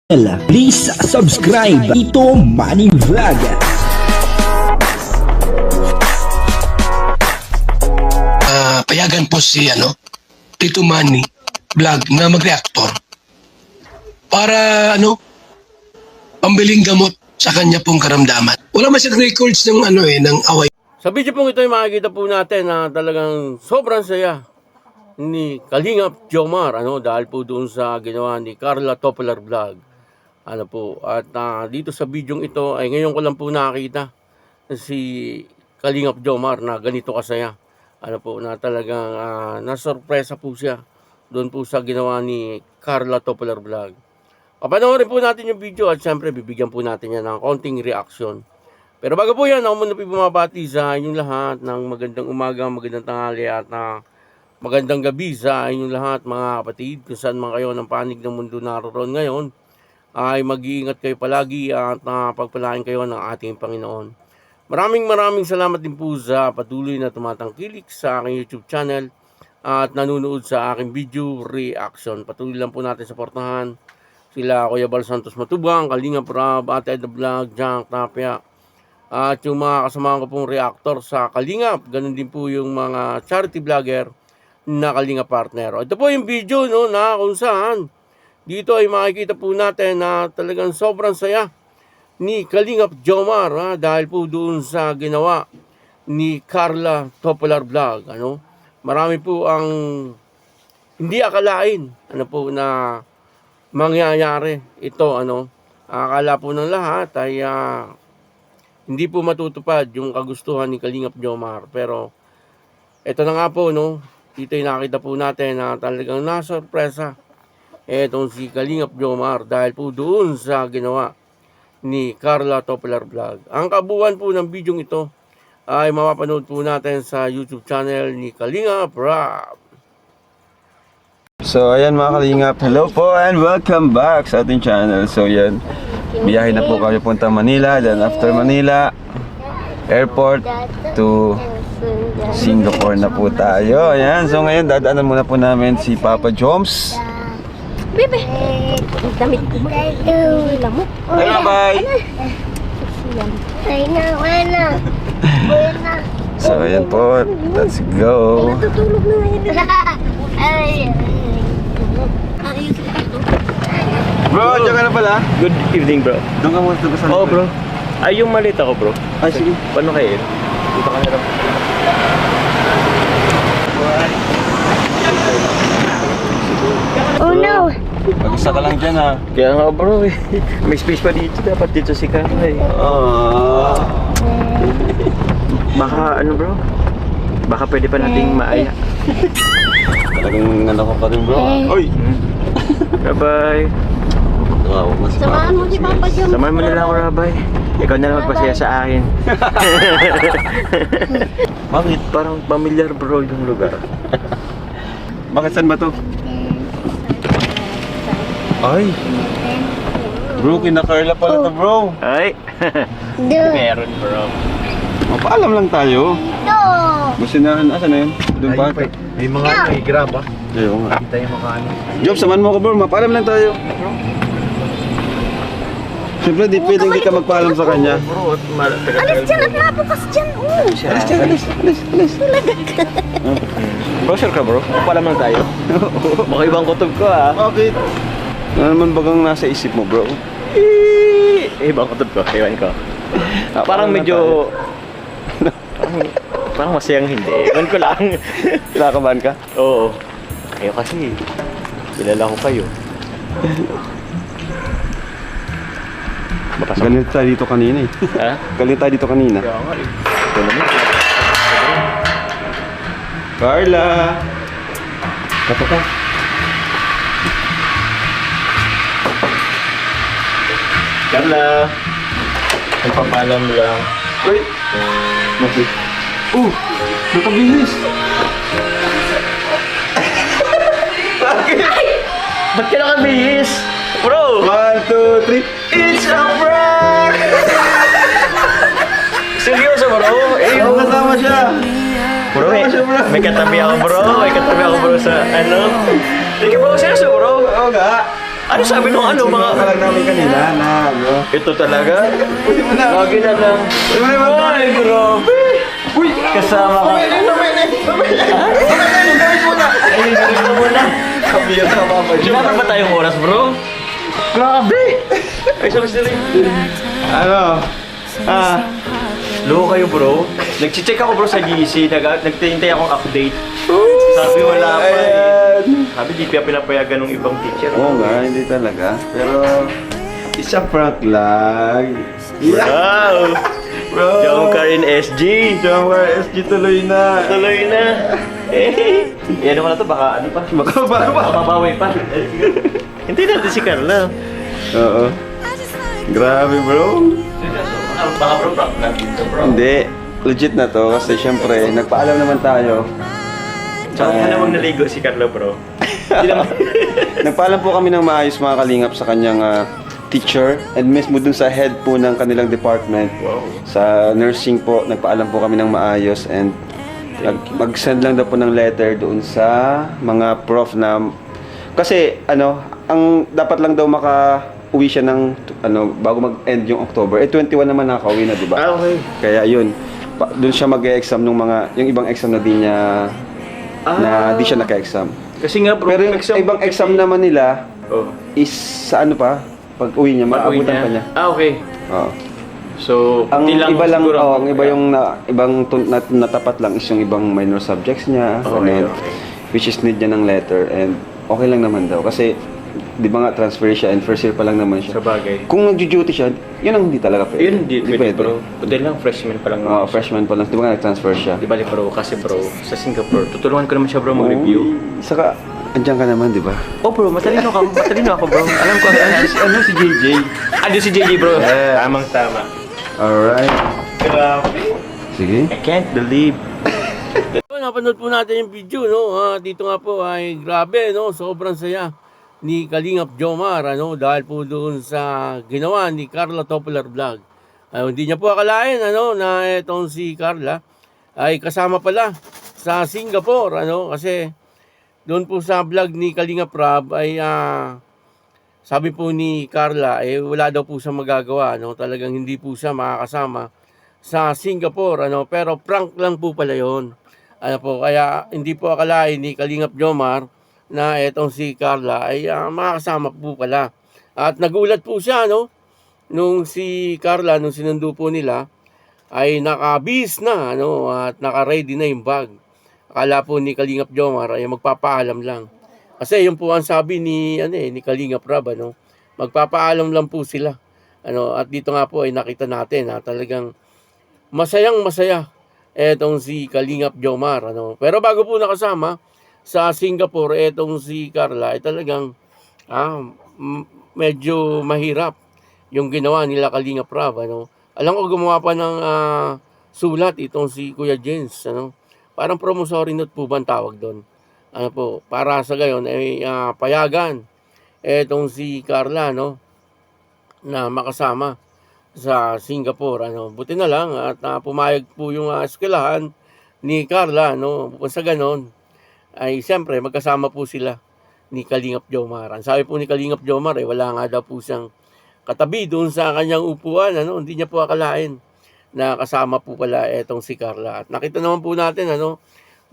Please subscribe Tito Manny Vlog. Payagan po si Tito Manny Vlog na mag-reactor para pambiling gamot sa kanya pong karamdaman. Wala masyadong records ng ng away. Sa video pong ito ay makikita po natin na talagang sobrang saya ni Kalingap Jomar dahil po doon sa ginawa ni Carla Topelar Vlog. At dito sa video ito ay ngayon ko lang po nakita si Kalingap Jomar na ganito kasaya. Na talagang nasurpresa po siya doon po sa ginawa ni Carla Topelar Vlog. Papanoorin po natin yung video at syempre bibigyan po natin yan ng konting reaction. Pero bago po yan, ako muna po bumabati sa inyong lahat ng magandang umaga, magandang tanghali at magandang gabi sa inyong lahat mga kapatid. Kung saan man kayo ng panig ng mundo naroon ngayon, ay mag-iingat kayo palagi at pagpalain kayo ng ating Panginoon. Maraming salamat din po sa patuloy na tumatangkilik sa aking YouTube channel at nanonood sa aking video reaction. Patuloy lang po natin suportahan sila Kuya Bal Santos Matubang, Kalingap Rab, Ate Eda Vlog, Jank Tapia, at yung mga kasamahan ko pong reactor sa Kalingap. Ganun din po yung mga charity vlogger na Kalingap partner. Ito po yung video na kung saan dito ay makikita po natin na talagang sobrang saya ni Kalingap Jomar dahil po doon sa ginawa ni Carla Topelar Vlog. Marami po ang hindi akalain na mangyayari ito. Akala po ng lahat ay hindi po matutupad yung kagustuhan ni Kalingap Jomar. Pero ito na nga po, dito ay nakita po natin na talagang nasurpresa etong si Kalingap Jomar dahil po doon sa ginawa ni Carla Topelar Vlog. Ang kabuuan po ng video ito ay mapapanood po natin sa YouTube channel ni Kalingap Rab. So ayan mga Kalingap, hello po and welcome back sa ating channel. So yan, biyahe na po kami punta Manila, then after Manila, airport to Singapore na po tayo. Ayan, so ngayon dadaanan muna po namin si Papa Joms. Bebe, damit ko mo. Lamok. Hello, bye! Ay na, wala. So ayan po, let's go. Natutulog na ngayon. Ay. Ayos ito. Bro, dyan ka na pala? Good evening, bro. Doon ka muna sa Oo, bro. Ay, yung malita ko, bro. Ay, sige. Paano kayo? Dito ka na rin. Oh no. Mag-isa ka lang dyan ha. Kaya nga, bro. May space pa dito. Dapat dito si Kaka. Baka, bro? Baka pwede pa nating maaya. Talagang ko pa rin bro. Oy! Bye-bye. Wow, mas Samahan mo si Papa Jom. Samahan mo na lang ako, Rabay. Ikaw na lang magpasaya sa akin. Bakit? Parang familiar, bro, yung lugar. Bakit saan ba to? Ay! Bro, kina Carla pala to bro. Ay! Doon. Meron, bro. Paalam lang tayo. Ito. Businahan, asa na yun? Doon pa. May mga may grab, ah. Ayaw nga. Kita yung mga Job, samahan mo ako bro, mapaalam lang tayo. Siyempre, di pwedeng di ka magpaalam sa kanya. Bro, Alis dyan at nabukas dyan. Alis dyan, alis. Bro, sure ka, bro? Paalam lang tayo. Baka ibang kutob ko, ah. Bakit? Ano naman bagang nasa isip mo bro? Ibang kutob ko, ewan ko. Parang medyo... parang masayang hindi. Ewan ko lang. Kinakabahan ka? Oo. Kayo kasi, kilala ko kayo. Mapasok. Galit tayo dito kanina eh. Ha? Galit tayo dito kanina. Kaya nga eh. Ito naman. Carla! Kato ka. Carla! Nagpapalam lang. Uy! Bakit? Oh! Nakabihis! Bakit? Ba't ka nakabihis? Bro! 1, 2, 3 It's a prank! Seryoso, bro? Oo, kasama siya! Bro, Kasama siya, bro! may katabi ako, bro. May katabi ako, bro, sa ano. Sige, bro, seryoso, bro. Oo nga! Ano sabi nung ano mga... Sinabi lang namin kanina na, ano. Ito talaga? Pwede mo na. Lagi na lang. Pwede mo na. Ay, grabe. Uy! Kasama ka. Ay, gawin mo na. Kami yung kamama. Wala ba tayong oras, bro? Grabe. Ay, sorry. Ano? Loko kayo, bro. Nag-check ako, bro, sa GC. Nagtintay akong update. Sabi wala pa eh. Ayan. Sabi di pa pinapayagan ng ibang teacher. Oo nga, hindi talaga. Pero, isa prank lang. Wow! Bro! Jomcar in SG. Jomcar SG tuloy na. Tuloy na. Eh, ano ko na to, baka ano pa? Baka. Baka mabawi pa. Hindi natin si Carla. Oo. Grabe bro. Baka bro, prank lang dito, bro. Hindi. Legit na to kasi syempre, nagpaalam naman tayo. Tsaka ka namang naligo si Carla, bro. Hindi naman. Nagpaalam po kami ng maayos mga kalingap sa kanyang teacher and mismo dun sa head po ng kanilang department. Wow. Sa nursing po, nagpaalam po kami ng maayos and mag-send lang daw po ng letter doon sa mga prof na kasi ano, ang dapat lang daw maka-uwi siya ng ano bago mag-end yung October. 21 naman nakaka-uwi na, di ba? Okay. Kaya yun, doon siya mag-e-exam nung yung ibang exam na di niya na di siya naka-exam. Kasi nga, bro, Pero yung ibang exam naman nila Oh. is sa ano pa, pag uwi niya, Pag-uwi maabutan pa niya. Okay. Oo. So, Ang hindi iba lang, siguro. ang iba yung natapat lang is yung ibang minor subjects niya, Okay, ganun. okay. Which is need niya ng letter and okay lang naman daw kasi di ba nga transfer siya and first year pa lang naman siya. Sa bagay. Kung nag-duty siya, yun ang hindi talaga pwede. Yun, hindi pwede, bro. Pwede lang, freshman pa lang. Oo, freshman pa lang. Di ba nga nag-transfer siya? Di bali, bro, kasi bro, sa Singapore, tutulungan ko naman siya, bro, mag-review. Saka, andyan ka naman, di ba? Oh, bro, matalino ka. Matalino ako, bro. Alam ko, Ano si JJ? Ando si JJ, bro. Yeah. Tamang tama. Alright. Grabe. Sige. I can't believe. Napanood po natin yung video, no? Dito nga po ay grabe, no? Sobrang saya ni Kalingap Jomar, ano? Dahil po doon sa ginawa ni Carla Topolar Vlog. Hindi niya po akalain, ano, na itong si Carla ay kasama pala sa Singapore, ano? Kasi doon po sa vlog ni Kalingap Rob ay sabi po ni Carla, wala daw po siya magagawa, no? Talagang hindi po siya makakasama sa Singapore, ano? Pero prank lang po pala yon. Ano po, kaya hindi po akalain ni Kalingap Jomar na etong si Carla ay makakasama po pala. At nagulat po siya, no? Nung si Carla, nung sinundo po nila, ay nakabis na, ano? At naka-ready na yung bag. Akala po ni Kalingap Jomar ay magpapaalam lang. Kasi yun po ang sabi ni, ni Kalingap Rob, ano? Magpapaalam lang po sila. Ano? At dito nga po ay nakita natin na talagang masayang masaya etong si Kalingap Jomar, ano. Pero bago po nakasama sa Singapore etong si Carla ay talagang medyo mahirap yung ginawa nila Kalingap Rob, ano. Alam ko gumawa pa ng sulat itong si Kuya Jens, ano. Parang promissory note po ba ang tawag doon? Ano po, para sa gayon ay payagan etong si Carla, no, na makasama sa Singapore, ano. Buti na lang at pumayag po yung eskwelahan ni Carla, no. Sa ganon ay siyempre magkasama po sila ni Kalingap Jomar. Ang sabi po ni Kalingap Jomar wala nga daw po siyang katabi doon sa kanyang upuan, ano. Hindi niya po akalain na kasama po pala etong si Carla. At nakita naman po natin, ano,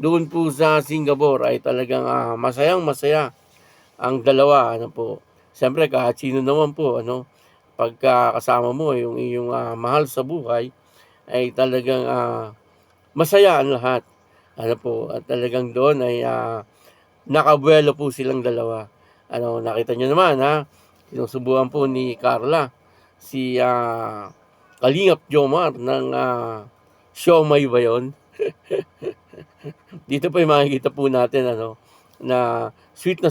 doon po sa Singapore ay talagang masayang masaya ang dalawa, ano po. Siyempre kahit sino naman po, ano, pagka kasama mo yung iyong mahal sa buhay ay talagang masaya ang lahat, ano po. At talagang doon ay nakabuelo po silang dalawa, ano. Nakita nyo naman, sinusubukan po ni Carla si Kalingap Jomar ng siomay ba yun? Dito po yung makikita po natin, ano, na sweet,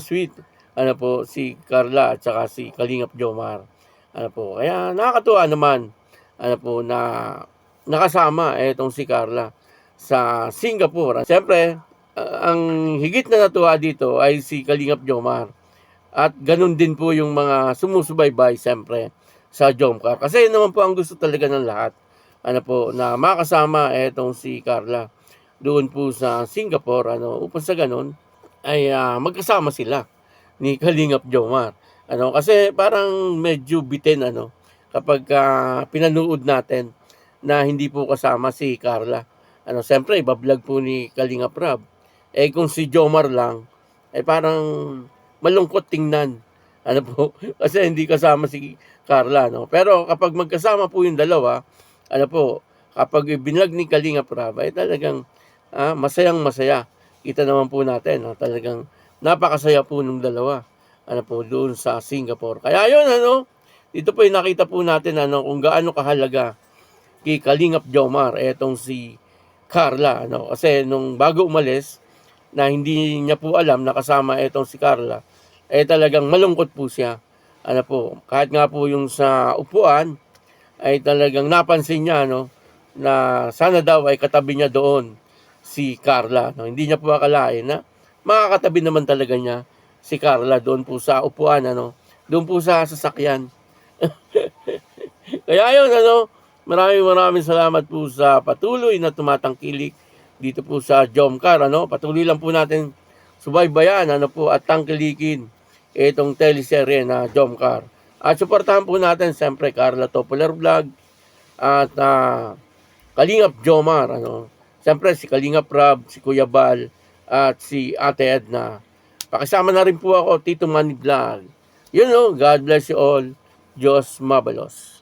ano po, si Carla at saka si Kalingap Jomar. Ano po, kaya nakakatuwa naman, ano po, na nakasama itong si Carla sa Singapore. Siyempre, ang higit na natuwa dito ay si Kalingap Jomar. At ganun din po yung mga sumusubaybay, siyempre, sa Jomcar. Kasi yun naman po ang gusto talaga ng lahat, ano po, na makasama itong si Carla doon po sa Singapore, ano, upang sa ganun ay magkasama sila ni Kalingap Jomar. Ano, kasi parang medyo bitin ano kapag pinanood natin na hindi po kasama si Carla. Ano, siyempre iba-vlog po ni Kalingap Rab. Eh kung si Jomar lang, eh parang malungkot tingnan. Ano po, kasi hindi kasama si Carla, no? Pero kapag magkasama po yung dalawa, ano po, kapag binlag ni Kalingap Rab, ay talagang masayang masaya. Kita naman po natin, no? Talagang napakasaya po ng dalawa. Ano po, doon sa Singapore. Kaya yun, ano, dito po yung nakita po natin ano, kung gaano kahalaga kay Kalingap Jomar, etong si Carla. Ano, kasi nung bago umalis, na hindi niya po alam na kasama etong si Carla, eh talagang malungkot po siya. Ano po, kahit nga po yung sa upuan, ay talagang napansin niya no, na sana daw ay katabi niya doon si Carla. No? Hindi niya po akalain na makakatabi naman talaga niya si Carla doon po sa upuan, ano, doon po sa sasakyan. Kaya yun, ano, maraming salamat po sa patuloy na tumatangkilik dito po sa Jomcar, ano. Patuloy lang po natin subaybayan, ano po, at tangkilikin itong teleserye na Jomcar. At suportahan po natin, siyempre, Carla Topoler Vlog at Kalingap Jomar, ano. Siyempre, si Kalingap Rab, si Kuya Bal, at si Ate Edna. Pakisama na rin po ako, Tito Manny Vlog. You know, God bless you all. Diyos mabalos.